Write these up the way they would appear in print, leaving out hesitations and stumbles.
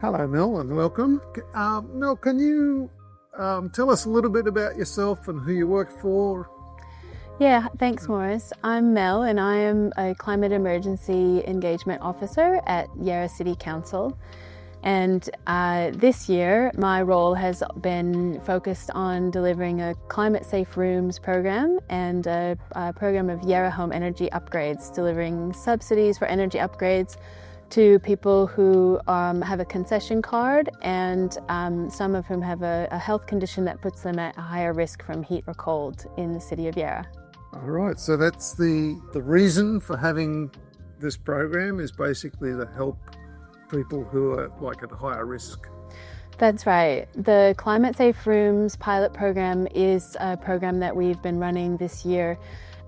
Hello, Mel, and welcome. Mel, can you tell us a little bit about yourself and who you work for? Yeah, thanks, Morris. I'm Mel, and I am a Climate Emergency Engagement Officer at Yarra City Council. And this year, my role has been focused on delivering a climate safe rooms program and a program of Yarra home energy upgrades, delivering subsidies for energy upgrades to people who have a concession card, and some of whom have a health condition that puts them at a higher risk from heat or cold in the city of Yarra. All right, so that's the reason for having this program, is basically to help people who are like at higher risk. That's right. The Climate Safe Rooms pilot program is a program that we've been running this year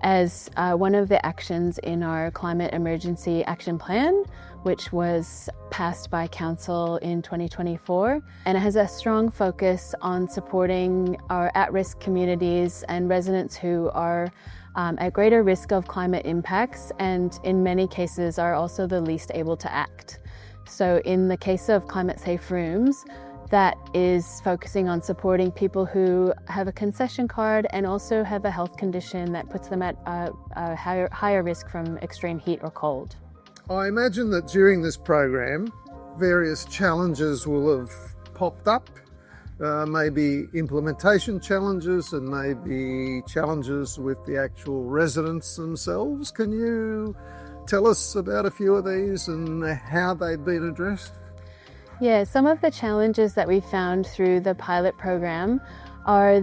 as one of the actions in our Climate Emergency Action Plan, which was passed by Council in 2024. And it has a strong focus on supporting our at-risk communities and residents who are at greater risk of climate impacts, and in many cases are also the least able to act. So in the case of Climate Safe Rooms, that is focusing on supporting people who have a concession card and also have a health condition that puts them at a higher risk from extreme heat or cold. I imagine that during this program, various challenges will have popped up, maybe implementation challenges and maybe challenges with the actual residents themselves. Can you tell us about a few of these and how they've been addressed? Yeah, some of the challenges that we found through the pilot program are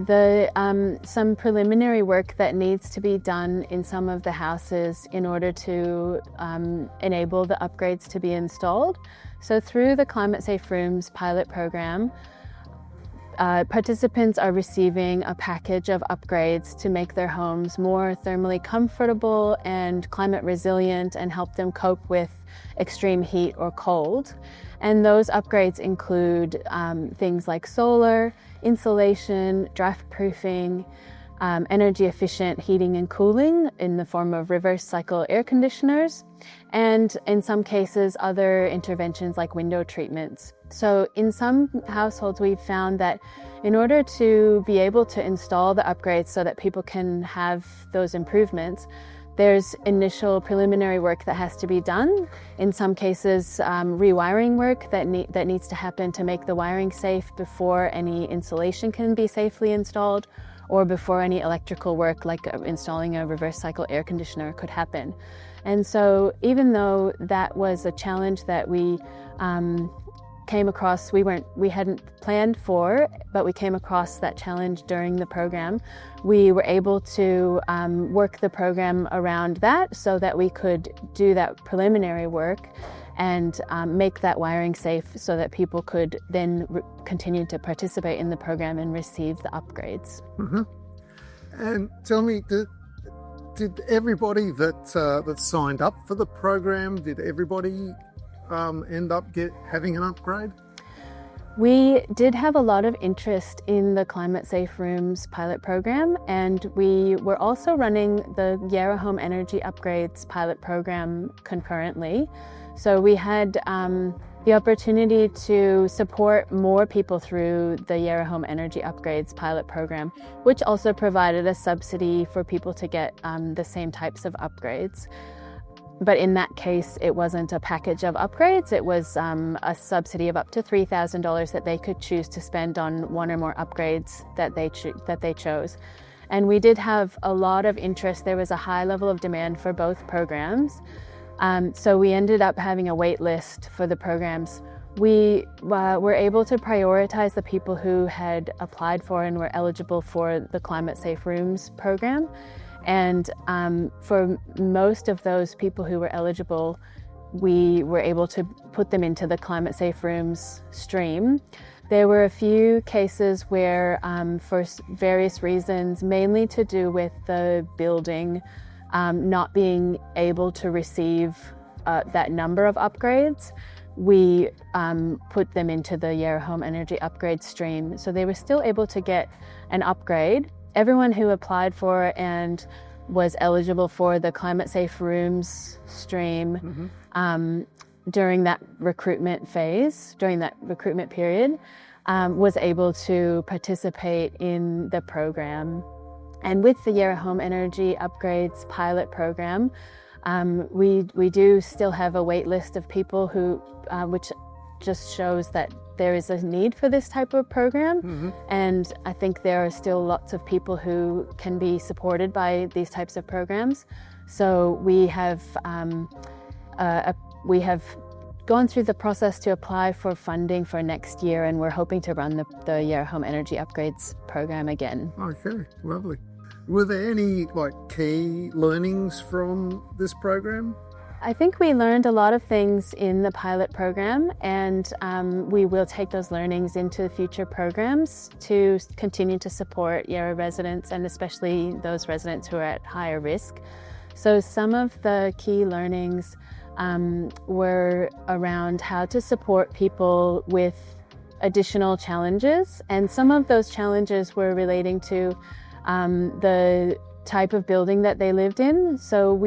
some preliminary work that needs to be done in some of the houses in order to enable the upgrades to be installed. So through the Climate Safe Rooms pilot program, participants are receiving a package of upgrades to make their homes more thermally comfortable and climate resilient and help them cope with extreme heat or cold. And those upgrades include things like solar, insulation, draft proofing, energy efficient heating and cooling in the form of reverse cycle air conditioners, and in some cases other interventions like window treatments. So in some households we've found that in order to be able to install the upgrades so that people can have those improvements, there's initial preliminary work that has to be done. In some cases, rewiring work that needs to happen to make the wiring safe before any insulation can be safely installed, or before any electrical work like installing a reverse cycle air conditioner could happen. And so even though that was a challenge that we came across, we hadn't planned for, but we came across that challenge during the program, we were able to work the program around that so that we could do that preliminary work and make that wiring safe so that people could then continue to participate in the program and receive the upgrades. Mm-hmm. And tell me, did everybody that signed up for the program, did everybody end up having an upgrade? We did have a lot of interest in the Climate Safe Rooms pilot program, and we were also running the Yarra Home Energy Upgrades pilot program concurrently. So we had the opportunity to support more people through the Yarra Home Energy Upgrades pilot program, which also provided a subsidy for people to get the same types of upgrades. But in that case, it wasn't a package of upgrades, it was a subsidy of up to $3,000 that they could choose to spend on one or more upgrades that they chose. And we did have a lot of interest. There was a high level of demand for both programs. So we ended up having a wait list for the programs. We were able to prioritize the people who had applied for and were eligible for the Climate Safe Rooms program. And for most of those people who were eligible, we were able to put them into the Climate Safe Rooms stream. There were a few cases where, for various reasons, mainly to do with the building not being able to receive that number of upgrades, we put them into the Yarra Home Energy Upgrade stream. So they were still able to get an upgrade. Everyone who applied for and was eligible for the Climate Safe Rooms stream during that recruitment phase, during that recruitment period, was able to participate in the program. And with the Yarra Home Energy Upgrades pilot program, we do still have a wait list of people who, which just shows that there is a need for this type of program. And I think there are still lots of people who can be supported by these types of programs. So we have gone through the process to apply for funding for next year, and we're hoping to run the Yarra Home Energy Upgrades program again. Okay, lovely. Were there any key learnings from this program? I think we learned a lot of things in the pilot program, and we will take those learnings into future programs to continue to support Yarra residents, and especially those residents who are at higher risk. So some of the key learnings were around how to support people with additional challenges, and some of those challenges were relating to the type of building that they lived in. So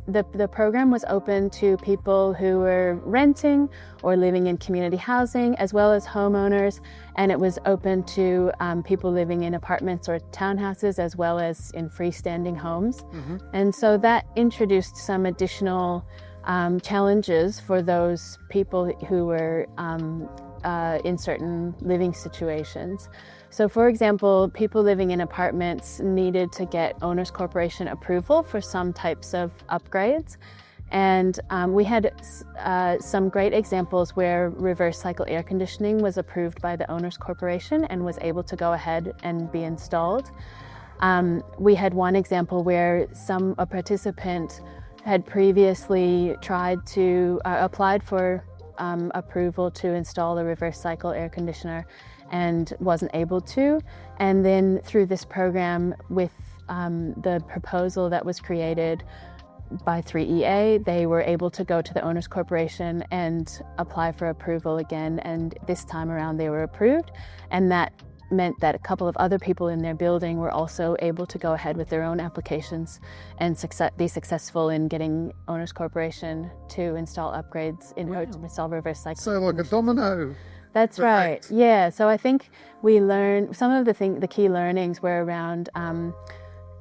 the program was open to people who were renting or living in community housing, as well as homeowners, and it was open to people living in apartments or townhouses, as well as in freestanding homes. And so that introduced some additional challenges for those people who were in certain living situations. So for example, people living in apartments needed to get Owners Corporation approval for some types of upgrades. And we had some great examples where reverse cycle air conditioning was approved by the Owners Corporation and was able to go ahead and be installed. We had one example where a participant had previously applied for approval to install a reverse cycle air conditioner and wasn't able to. And then through this program, with the proposal that was created by 3EA, they were able to go to the Owners Corporation and apply for approval again. And this time around they were approved. And that meant that a couple of other people in their building were also able to go ahead with their own applications and be successful in getting Owners Corporation to install upgrades, to install reverse cycle. So like a domino. That's right. Yeah. So I think we learned some of the key learnings were around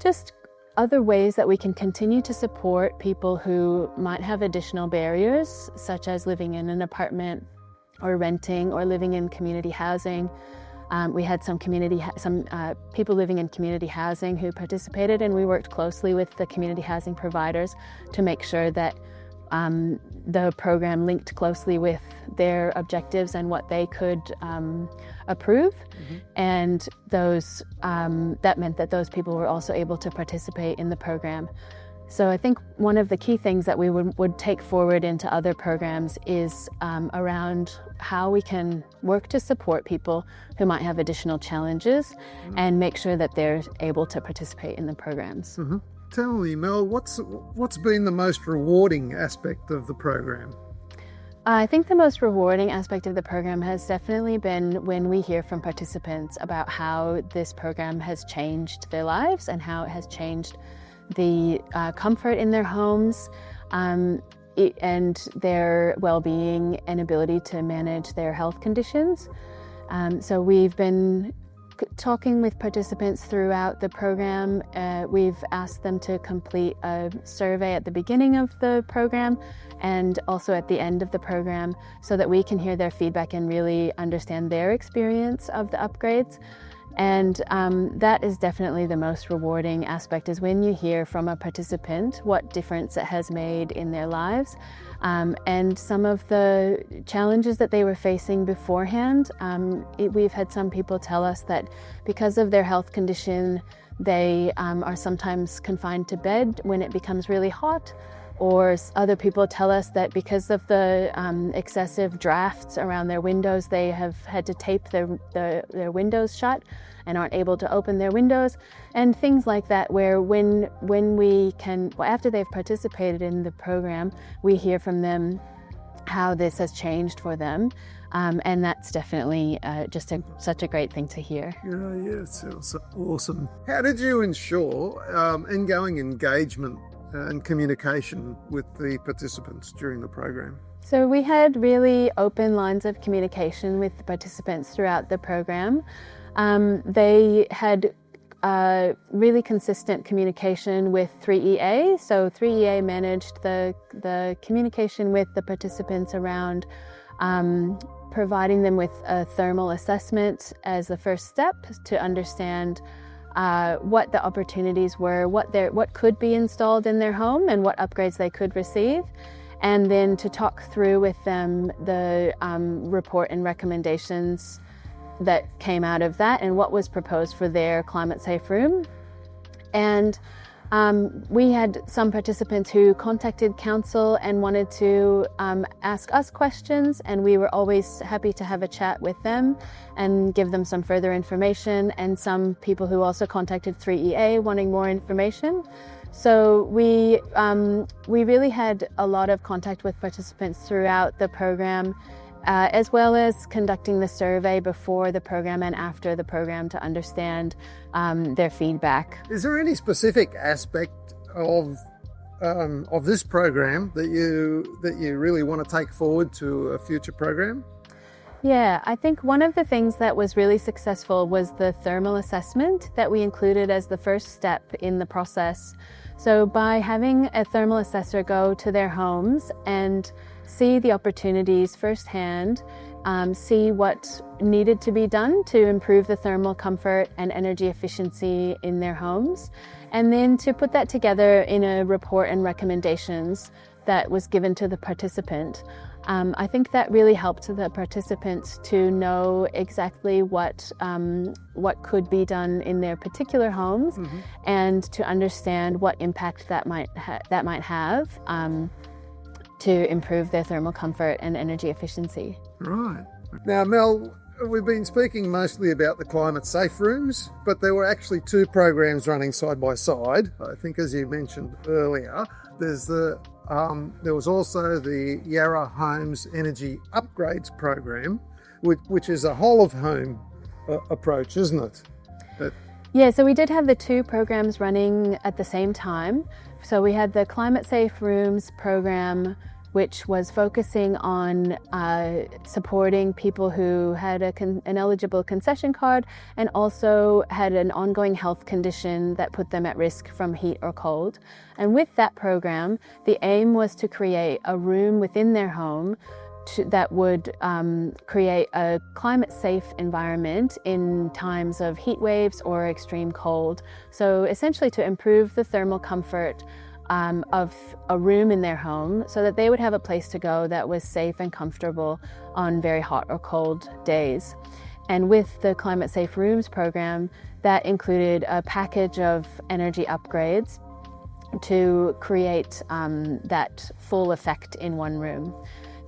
just other ways that we can continue to support people who might have additional barriers, such as living in an apartment or renting or living in community housing. We had some people living in community housing who participated, and we worked closely with the community housing providers to make sure that the program linked closely with their objectives and what they could approve. And that meant that those people were also able to participate in the program. So I think one of the key things that we would take forward into other programs is around how we can work to support people who might have additional challenges and make sure that they're able to participate in the programs. Tell me, Mel, what's been the most rewarding aspect of the program? I think the most rewarding aspect of the program has definitely been when we hear from participants about how this program has changed their lives and how it has changed the comfort in their homes and their well-being and ability to manage their health conditions. So we've been talking with participants throughout the program. We've asked them to complete a survey at the beginning of the program and also at the end of the program so that we can hear their feedback and really understand their experience of the upgrades. And that is definitely the most rewarding aspect, is when you hear from a participant what difference it has made in their lives. And some of the challenges that they were facing beforehand. We've had some people tell us that because of their health condition, they are sometimes confined to bed when it becomes really hot. Or other people tell us that because of the excessive drafts around their windows, they have had to tape their windows shut and aren't able to open their windows, and things like that, where when we can, after they've participated in the program, we hear from them how this has changed for them. And that's definitely just such a great thing to hear. Yeah, it sounds awesome. How did you ensure ongoing engagement and communication with the participants during the program? So we had really open lines of communication with the participants throughout the program. They had really consistent communication with 3EA. So 3EA managed the communication with the participants around providing them with a thermal assessment as the first step to understand what the opportunities were, what could be installed in their home and what upgrades they could receive, and then to talk through with them the report and recommendations that came out of that and what was proposed for their climate safe room. And we had some participants who contacted council and wanted to ask us questions, and we were always happy to have a chat with them and give them some further information, and some people who also contacted 3EA wanting more information. So we really had a lot of contact with participants throughout the program, as well as conducting the survey before the program and after the program to understand their feedback. Is there any specific aspect of this program that you really want to take forward to a future program? Yeah, I think one of the things that was really successful was the thermal assessment that we included as the first step in the process. So by having a thermal assessor go to their homes and see the opportunities firsthand, see what needed to be done to improve the thermal comfort and energy efficiency in their homes, and then to put that together in a report and recommendations that was given to the participant. I think that really helped the participants to know exactly what could be done in their particular homes, and to understand what impact that might have to improve their thermal comfort and energy efficiency. Right. Now, Mel, we've been speaking mostly about the climate safe rooms, but there were actually two programs running side by side. I think, as you mentioned earlier, there was also the Yarra Homes Energy Upgrades program, which is a whole of home approach, isn't it? Yeah, so we did have the two programs running at the same time. So we had the Climate Safe Rooms program, which was focusing on supporting people who had an eligible concession card and also had an ongoing health condition that put them at risk from heat or cold. And with that program, the aim was to create a room within their home that would create a climate-safe environment in times of heat waves or extreme cold. So essentially to improve the thermal comfort of a room in their home so that they would have a place to go that was safe and comfortable on very hot or cold days. And with the Climate Safe Rooms program, that included a package of energy upgrades to create that full effect in one room.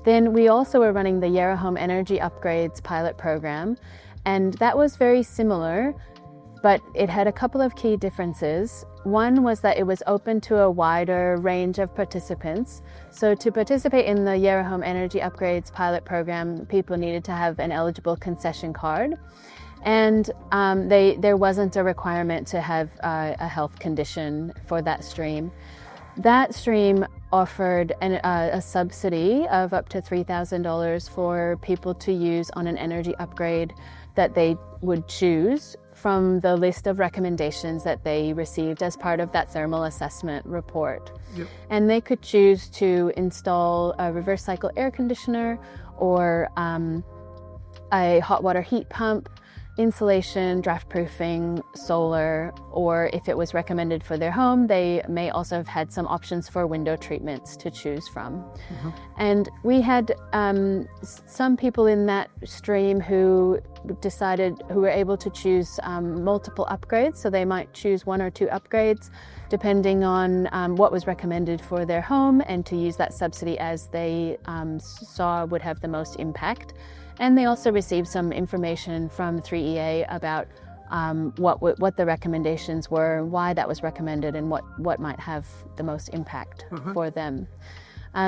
Then we also were running the Yarra Home Energy Upgrades pilot program, and that was very similar, but it had a couple of key differences. One was that it was open to a wider range of participants. So to participate in the Yarra Home Energy Upgrades pilot program, people needed to have an eligible concession card. And there wasn't a requirement to have a health condition for that stream. That stream offered a subsidy of up to $3,000 for people to use on an energy upgrade that they would choose from the list of recommendations that they received as part of that thermal assessment report. Yep. And they could choose to install a reverse cycle air conditioner or a hot water heat pump, insulation, draft proofing, solar, or if it was recommended for their home, they may also have had some options for window treatments to choose from. And we had some people in that stream who were able to choose multiple upgrades, so they might choose one or two upgrades depending on what was recommended for their home, and to use that subsidy as they saw would have the most impact. And they also received some information from 3EA about what the recommendations were, why that was recommended, and what might have the most impact for them.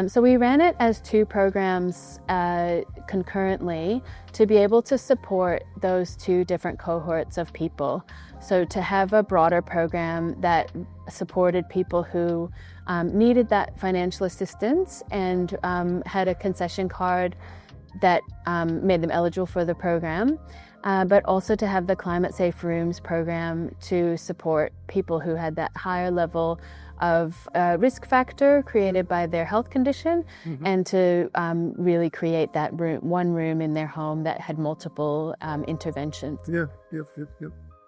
So we ran it as two programs concurrently to be able to support those two different cohorts of people. So to have a broader program that supported people who needed that financial assistance and had a concession card that made them eligible for the program, but also to have the Climate Safe Rooms program to support people who had that higher level of risk factor created by their health condition, and to really create that one room in their home that had multiple interventions. Yeah, yep.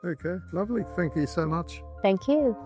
Okay, lovely. Thank you so much. Thank you.